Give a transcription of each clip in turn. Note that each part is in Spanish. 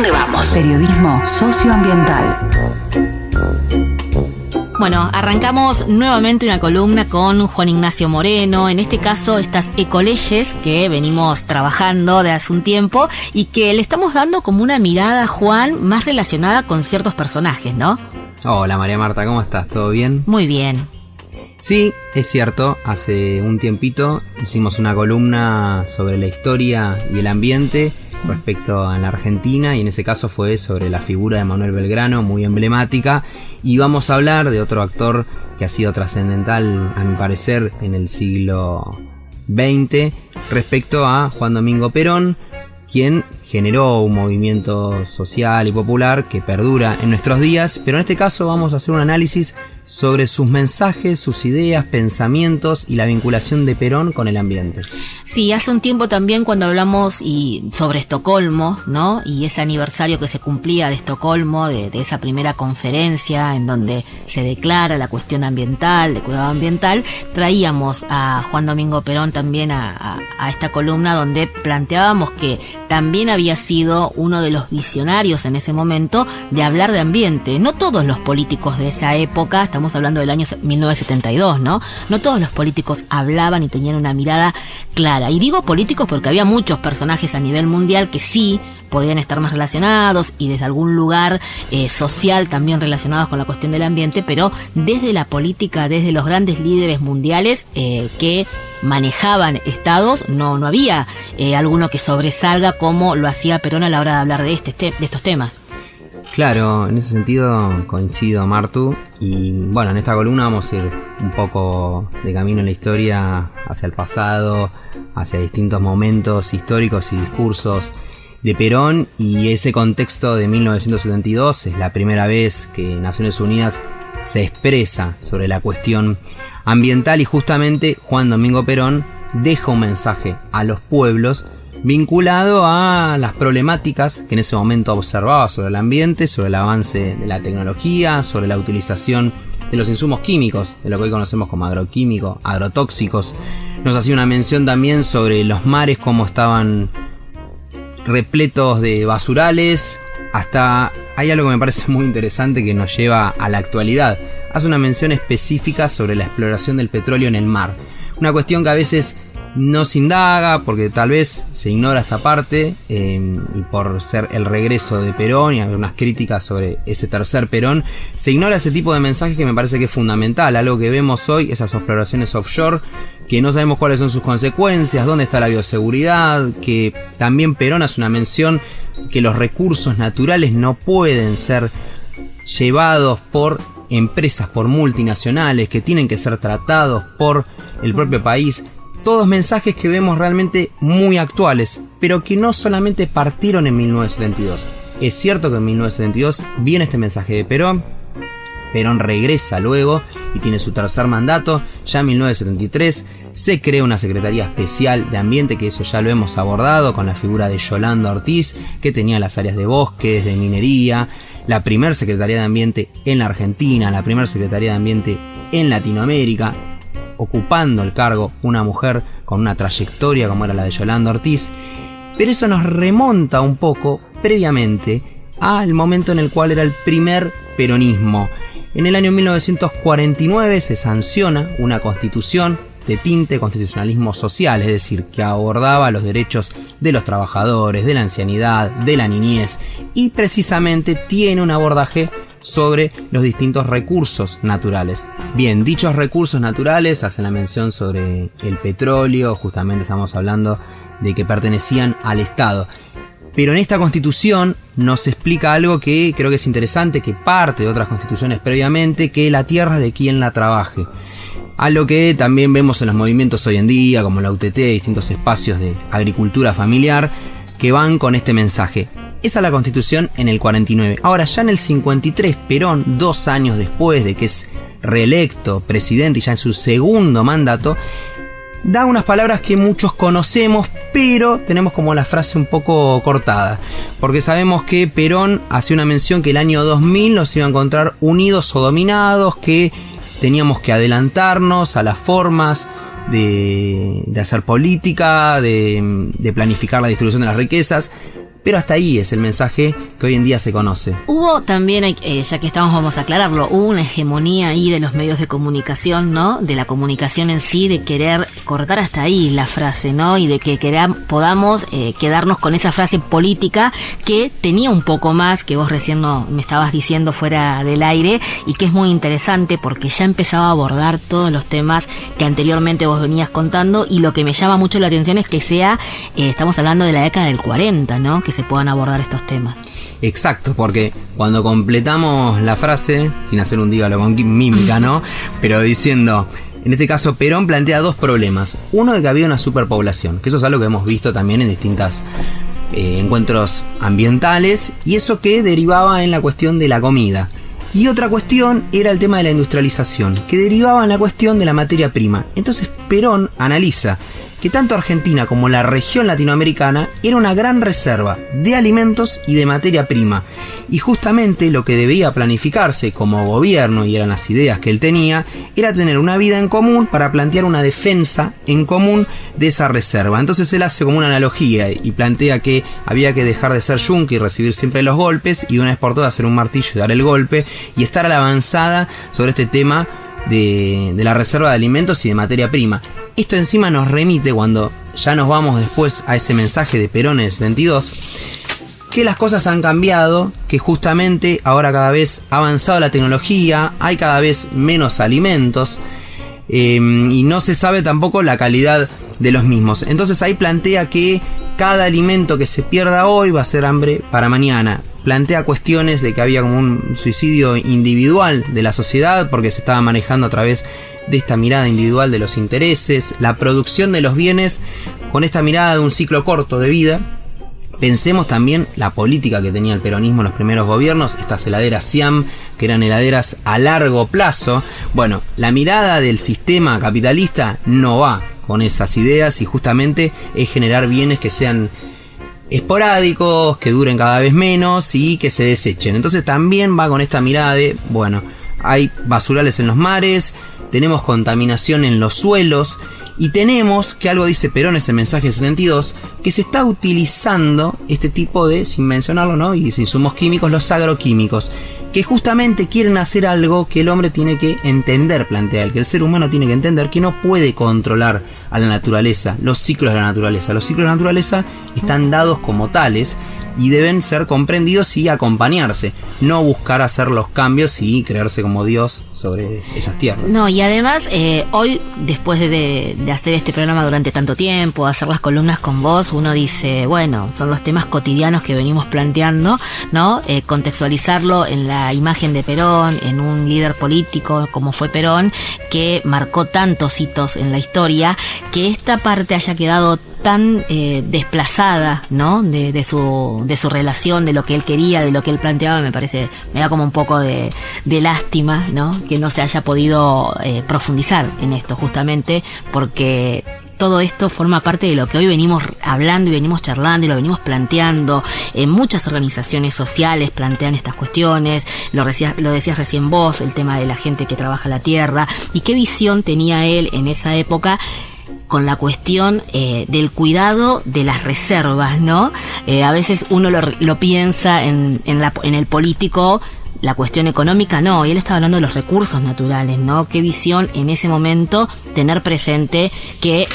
dónde vamos? Periodismo socioambiental. Bueno, arrancamos nuevamente una columna con Juan Ignacio Moreno, en este caso estas ecoleyes que venimos trabajando de hace un tiempo y que le estamos dando como una mirada, Juan, más relacionada con ciertos personajes, ¿no? Hola María Marta, ¿cómo estás? ¿Todo bien? Muy bien. Sí, es cierto, hace un tiempito hicimos una columna sobre la historia y el ambiente respecto a la Argentina, y en ese caso fue sobre la figura de Manuel Belgrano, muy emblemática, y vamos a hablar de otro actor que ha sido trascendental, a mi parecer, en el siglo XX, respecto a Juan Domingo Perón, quien generó un movimiento social y popular que perdura en nuestros días, pero en este caso vamos a hacer un análisis sobre sus mensajes, sus ideas, pensamientos y la vinculación de Perón con el ambiente. Sí, hace un tiempo también cuando hablamos sobre Estocolmo, ¿no? Y ese aniversario que se cumplía de Estocolmo, de esa primera conferencia en donde se declara la cuestión ambiental, de cuidado ambiental, traíamos a Juan Domingo Perón también a esta columna donde planteábamos que también había sido uno de los visionarios en ese momento de hablar de ambiente. No todos los políticos de esa época, estamos hablando del año 1972, ¿no? No todos los políticos hablaban y tenían una mirada clara. Y digo políticos porque había muchos personajes a nivel mundial que sí podían estar más relacionados y desde algún lugar social también relacionados con la cuestión del ambiente, pero desde la política, desde los grandes líderes mundiales que manejaban estados, no había alguno que sobresalga como lo hacía Perón a la hora de hablar de estos temas. Claro, en ese sentido coincido, Martu, y bueno, en esta columna vamos a ir un poco de camino en la historia hacia el pasado, hacia distintos momentos históricos y discursos de Perón, y ese contexto de 1972 es la primera vez que Naciones Unidas se expresa sobre la cuestión ambiental, y justamente Juan Domingo Perón deja un mensaje a los pueblos vinculado a las problemáticas que en ese momento observaba sobre el ambiente, sobre el avance de la tecnología, sobre la utilización de los insumos químicos, de lo que hoy conocemos como agroquímicos, agrotóxicos. Nos hacía una mención también sobre los mares, cómo estaban repletos de basurales. Hasta hay algo que me parece muy interesante que nos lleva a la actualidad. Hace una mención específica sobre la exploración del petróleo en el mar. Una cuestión que a veces no se indaga porque tal vez se ignora esta parte, y por ser el regreso de Perón y algunas críticas sobre ese tercer Perón, se ignora ese tipo de mensajes que me parece que es fundamental. Algo que vemos hoy, esas exploraciones offshore, que no sabemos cuáles son sus consecuencias, dónde está la bioseguridad, que también Perón hace una mención que los recursos naturales no pueden ser llevados por empresas, por multinacionales, que tienen que ser tratados por el propio país. Todos mensajes que vemos realmente muy actuales, pero que no solamente partieron en 1972. Es cierto que en 1972 viene este mensaje de Perón. Perón regresa luego y tiene su tercer mandato. Ya en 1973 se crea una Secretaría Especial de Ambiente, que eso ya lo hemos abordado con la figura de Yolanda Ortiz, que tenía las áreas de bosques, de minería. La primera Secretaría de Ambiente en la Argentina, la primera Secretaría de Ambiente en Latinoamérica, ocupando el cargo una mujer con una trayectoria como era la de Yolanda Ortiz. Pero eso nos remonta un poco previamente al momento en el cual era el primer peronismo. En el año 1949 se sanciona una constitución de tinte constitucionalismo social, es decir, que abordaba los derechos de los trabajadores, de la ancianidad, de la niñez, y precisamente tiene un abordaje sobre los distintos recursos naturales. Bien, dichos recursos naturales hacen la mención sobre el petróleo, justamente estamos hablando de que pertenecían al Estado. Pero en esta constitución nos explica algo que creo que es interesante, que parte de otras constituciones previamente, que la tierra es de quien la trabaje. Algo que también vemos en los movimientos hoy en día, como la UTT, distintos espacios de agricultura familiar, que van con este mensaje. Esa es la Constitución en el 49. Ahora, ya en el 53, Perón, 2 años después de que es reelecto presidente y ya en su segundo mandato, da unas palabras que muchos conocemos, pero tenemos como la frase un poco cortada. Porque sabemos que Perón hace una mención que el año 2000 nos iba a encontrar unidos o dominados, que teníamos que adelantarnos a las formas de hacer política, de planificar la distribución de las riquezas. pero hasta ahí es el mensaje que hoy en día se conoce. Hubo también, ya que estamos, vamos a aclararlo, hubo una hegemonía ahí de los medios de comunicación, ¿no? De la comunicación en sí, de querer cortar hasta ahí la frase, ¿no? Y de que podamos quedarnos con esa frase política que tenía un poco más, que vos recién me estabas diciendo fuera del aire, y que es muy interesante porque ya empezaba a abordar todos los temas que anteriormente vos venías contando, y lo que me llama mucho la atención es que estamos hablando de la década del 40, ¿no? Que se puedan abordar estos temas. Exacto, porque cuando completamos la frase, sin hacer un dígalo con mímica, ¿no? Pero diciendo, en este caso Perón plantea dos problemas. Uno, de que había una superpoblación, que eso es algo que hemos visto también en distintos encuentros ambientales, y eso que derivaba en la cuestión de la comida. Y otra cuestión era el tema de la industrialización, que derivaba en la cuestión de la materia prima. Entonces Perón analiza que tanto Argentina como la región latinoamericana era una gran reserva de alimentos y de materia prima, y justamente lo que debía planificarse como gobierno, y eran las ideas que él tenía, era tener una vida en común para plantear una defensa en común de esa reserva. Entonces él hace como una analogía y plantea que había que dejar de ser yunque y recibir siempre los golpes, y de una vez por todas hacer un martillo y dar el golpe, y estar a la avanzada sobre este tema de la reserva de alimentos y de materia prima. Esto encima nos remite, cuando ya nos vamos después a ese mensaje de Perón en el 72, que las cosas han cambiado, que justamente ahora cada vez ha avanzado la tecnología, hay cada vez menos alimentos, y no se sabe tampoco la calidad de los mismos. Entonces ahí plantea que cada alimento que se pierda hoy va a ser hambre para mañana. Plantea cuestiones de que había como un suicidio individual de la sociedad, porque se estaba manejando a través de esta mirada individual de los intereses, la producción de los bienes con esta mirada de un ciclo corto de vida. Pensemos también la política que tenía el peronismo en los primeros gobiernos, estas heladeras Siam, que eran heladeras a largo plazo. Bueno, la mirada del sistema capitalista no va con esas ideas, y justamente es generar bienes que sean esporádicos, que duren cada vez menos y que se desechen. Entonces también va con esta mirada de, bueno, hay basurales en los mares, tenemos contaminación en los suelos, y tenemos, que algo dice Perón en ese mensaje 72, que se está utilizando este tipo de, sin mencionarlo, ¿no?, y insumos químicos, los agroquímicos, que justamente quieren hacer algo que el hombre tiene que entender, plantea él, que el ser humano tiene que entender que no puede controlar a la naturaleza, los ciclos de la naturaleza. Los ciclos de la naturaleza están dados como tales y deben ser comprendidos y acompañarse, no buscar hacer los cambios y creerse como Dios sobre esas tierras. No, y además hoy, después de hacer este programa durante tanto tiempo, hacer las columnas con vos, uno dice, bueno, son los temas cotidianos que venimos planteando, ¿no? Contextualizarlo en la imagen de Perón, en un líder político como fue Perón, que marcó tantos hitos en la historia, que esta parte haya quedado tan desplazada, ¿no?, de su relación, de lo que él quería, de lo que él planteaba. Me da como un poco de lástima, ¿no?, que no se haya podido profundizar en esto, justamente porque todo esto forma parte de lo que hoy venimos hablando y venimos charlando y lo venimos planteando. Muchas organizaciones sociales plantean estas cuestiones, lo decías recién vos, el tema de la gente que trabaja la tierra, y qué visión tenía él en esa época con la cuestión del cuidado de las reservas, ¿no? A veces uno lo piensa en el político, la cuestión económica no, y él estaba hablando de los recursos naturales, ¿no? Qué visión en ese momento tener presente que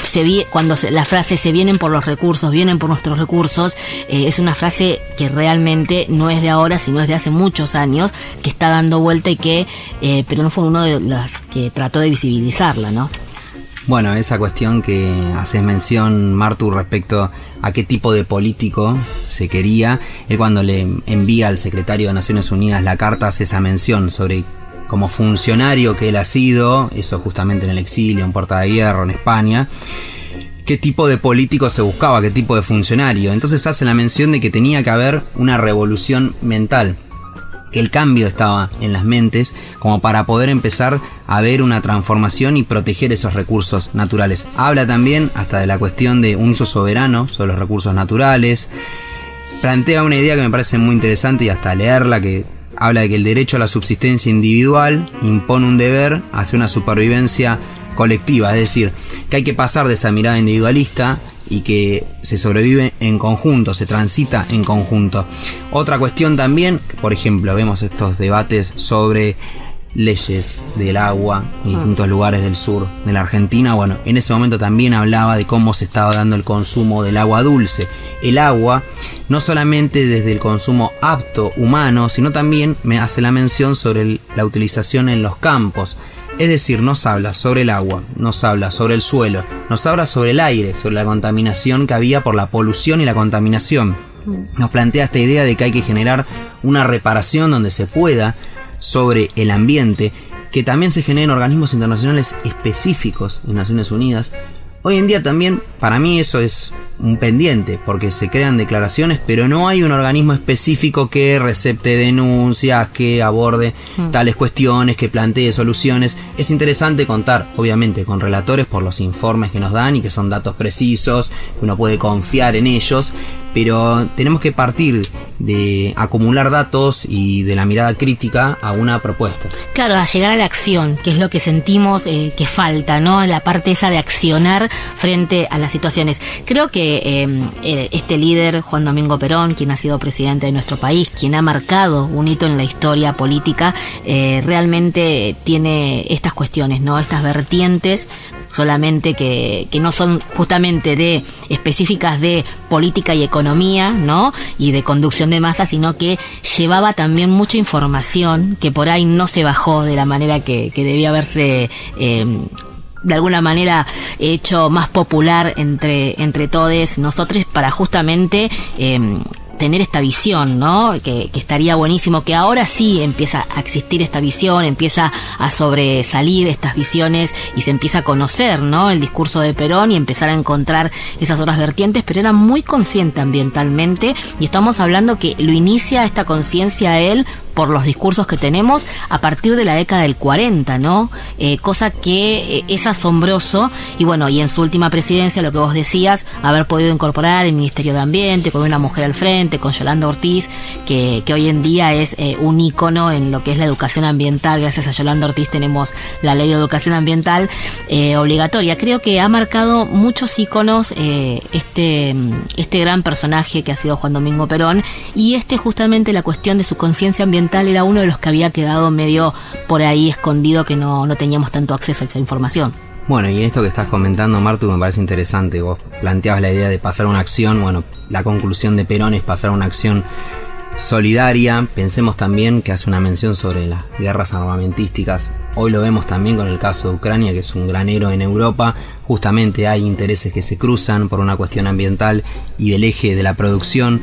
cuando la frase "se vienen por los recursos, vienen por nuestros recursos", es una frase que realmente no es de ahora, sino es de hace muchos años, que está dando vuelta, y que Perón fue uno de los que trató de visibilizarla, ¿no? Bueno, esa cuestión que haces mención, Martu, respecto a qué tipo de político se quería, él cuando le envía al secretario de Naciones Unidas la carta hace esa mención sobre como funcionario que él ha sido, eso justamente en el exilio, en Puerta de Hierro, en España, qué tipo de político se buscaba, qué tipo de funcionario. Entonces hace la mención de que tenía que haber una revolución mental, que el cambio estaba en las mentes como para poder empezar a ver una transformación y proteger esos recursos naturales. Habla también hasta de la cuestión de un uso soberano sobre los recursos naturales. Plantea una idea que me parece muy interesante, y hasta leerla, que habla de que el derecho a la subsistencia individual impone un deber hacia una supervivencia colectiva, es decir, que hay que pasar de esa mirada individualista y que se sobrevive en conjunto, se transita en conjunto. Otra cuestión también, por ejemplo, vemos estos debates sobre leyes del agua en distintos lugares del sur de la Argentina. Bueno, en ese momento también hablaba de cómo se estaba dando el consumo del agua dulce. El agua, no solamente desde el consumo apto humano, sino también me hace la mención sobre la utilización en los campos. Es decir, nos habla sobre el agua, nos habla sobre el suelo, nos habla sobre el aire, sobre la contaminación que había por la polución y la contaminación. Nos plantea esta idea de que hay que generar una reparación donde se pueda sobre el ambiente, que también se generen organismos internacionales específicos en Naciones Unidas. Hoy en día también, para mí eso es un pendiente, porque se crean declaraciones, pero no hay un organismo específico que recepte denuncias, que aborde tales cuestiones, que plantee soluciones. Es interesante contar, obviamente, con relatores por los informes que nos dan y que son datos precisos, uno puede confiar en ellos, pero tenemos que partir de acumular datos y de la mirada crítica a una propuesta. Claro, a llegar a la acción, que es lo que sentimos que falta, ¿no? La parte esa de accionar frente a las situaciones. Creo que este líder, Juan Domingo Perón, quien ha sido presidente de nuestro país, quien ha marcado un hito en la historia política, realmente tiene estas cuestiones, ¿no? Estas vertientes, solamente que no son justamente de específicas de política y economía, ¿no? Y de conducción de masa, sino que llevaba también mucha información que por ahí no se bajó de la manera que debía haberse de alguna manera hecho más popular entre todos nosotros, para justamente tener esta visión, ¿no? Que estaría buenísimo, que ahora sí empieza a existir esta visión, empieza a sobresalir estas visiones y se empieza a conocer, ¿no? El discurso de Perón y empezar a encontrar esas otras vertientes, pero era muy consciente ambientalmente, y estamos hablando que lo inicia esta conciencia él por los discursos que tenemos a partir de la década del 40, ¿no? Cosa que es asombroso, y bueno, y en su última presidencia, lo que vos decías, haber podido incorporar el Ministerio de Ambiente con una mujer al frente, con Yolanda Ortiz, que hoy en día es un ícono en lo que es la educación ambiental. Gracias a Yolanda Ortiz tenemos la ley de educación ambiental obligatoria. Creo que ha marcado muchos íconos este gran personaje que ha sido Juan Domingo Perón, y justamente la cuestión de su conciencia ambiental era uno de los que había quedado medio por ahí escondido, que no teníamos tanto acceso a esa información. Bueno, y en esto que estás comentando, Martu, me parece interesante. Vos planteabas la idea de pasar a una acción. Bueno, la conclusión de Perón es pasar a una acción solidaria. Pensemos también que hace una mención sobre las guerras armamentísticas. Hoy lo vemos también con el caso de Ucrania, que es un gran héroe en Europa. Justamente hay intereses que se cruzan por una cuestión ambiental y del eje de la producción.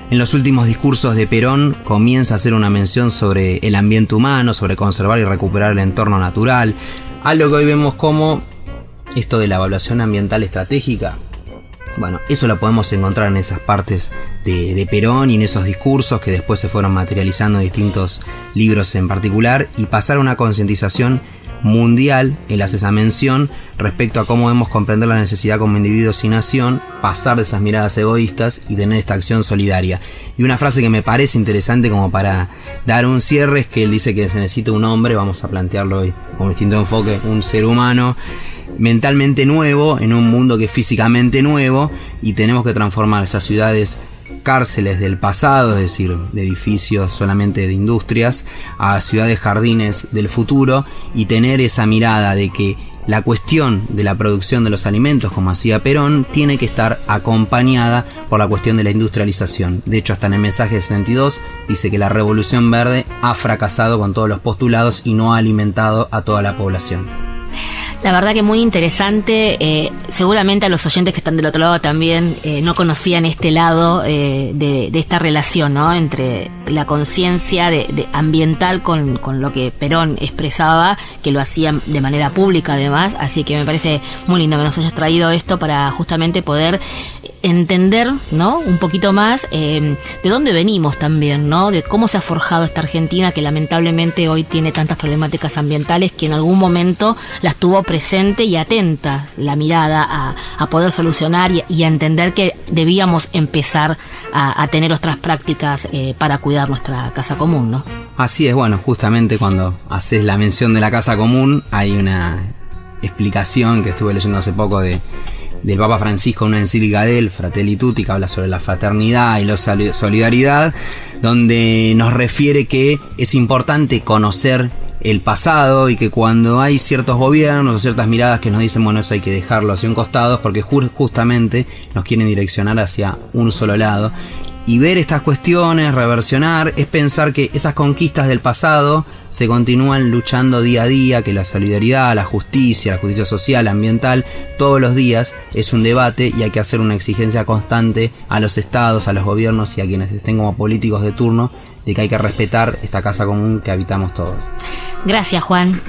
En los últimos discursos de Perón comienza a hacer una mención sobre el ambiente humano, sobre conservar y recuperar el entorno natural. Algo que hoy vemos como esto de la evaluación ambiental estratégica. Bueno, eso lo podemos encontrar en esas partes de Perón y en esos discursos que después se fueron materializando en distintos libros en particular, y pasar a una concientización mundial. Él hace esa mención respecto a cómo debemos comprender la necesidad como individuos y nación, pasar de esas miradas egoístas y tener esta acción solidaria. Y una frase que me parece interesante como para dar un cierre es que él dice que se necesita un hombre, vamos a plantearlo hoy con un distinto enfoque, un ser humano mentalmente nuevo en un mundo que es físicamente nuevo, y tenemos que transformar esas ciudades cárceles del pasado, es decir, de edificios solamente de industrias, a ciudades jardines del futuro, y tener esa mirada de que la cuestión de la producción de los alimentos, como hacía Perón, tiene que estar acompañada por la cuestión de la industrialización. De hecho, hasta en el mensaje de 72 dice que la Revolución Verde ha fracasado con todos los postulados y no ha alimentado a toda la población. La verdad que muy interesante. Seguramente a los oyentes que están del otro lado también no conocían este lado de esta relación, ¿no? Entre la conciencia de ambiental con lo que Perón expresaba, que lo hacía de manera pública además. Así que me parece muy lindo que nos hayas traído esto para justamente poder entender, ¿no? Un poquito más de dónde venimos también, ¿no? De cómo se ha forjado esta Argentina, que lamentablemente hoy tiene tantas problemáticas ambientales, que en algún momento las tuvo presente y atentas la mirada a poder solucionar y a entender que debíamos empezar a tener otras prácticas para cuidar nuestra casa común, ¿no? Así es. Bueno, justamente cuando haces la mención de la casa común hay una explicación que estuve leyendo hace poco de del Papa Francisco, una encíclica de él, Fratelli Tutti, que habla sobre la fraternidad y la solidaridad, donde nos refiere que es importante conocer el pasado y que cuando hay ciertos gobiernos o ciertas miradas que nos dicen, bueno, eso hay que dejarlo hacia un costado, porque justamente nos quieren direccionar hacia un solo lado. Y ver estas cuestiones, reversionar, es pensar que esas conquistas del pasado se continúan luchando día a día, que la solidaridad, la justicia social, ambiental, todos los días es un debate y hay que hacer una exigencia constante a los estados, a los gobiernos y a quienes estén como políticos de turno, de que hay que respetar esta casa común que habitamos todos. Gracias, Juan.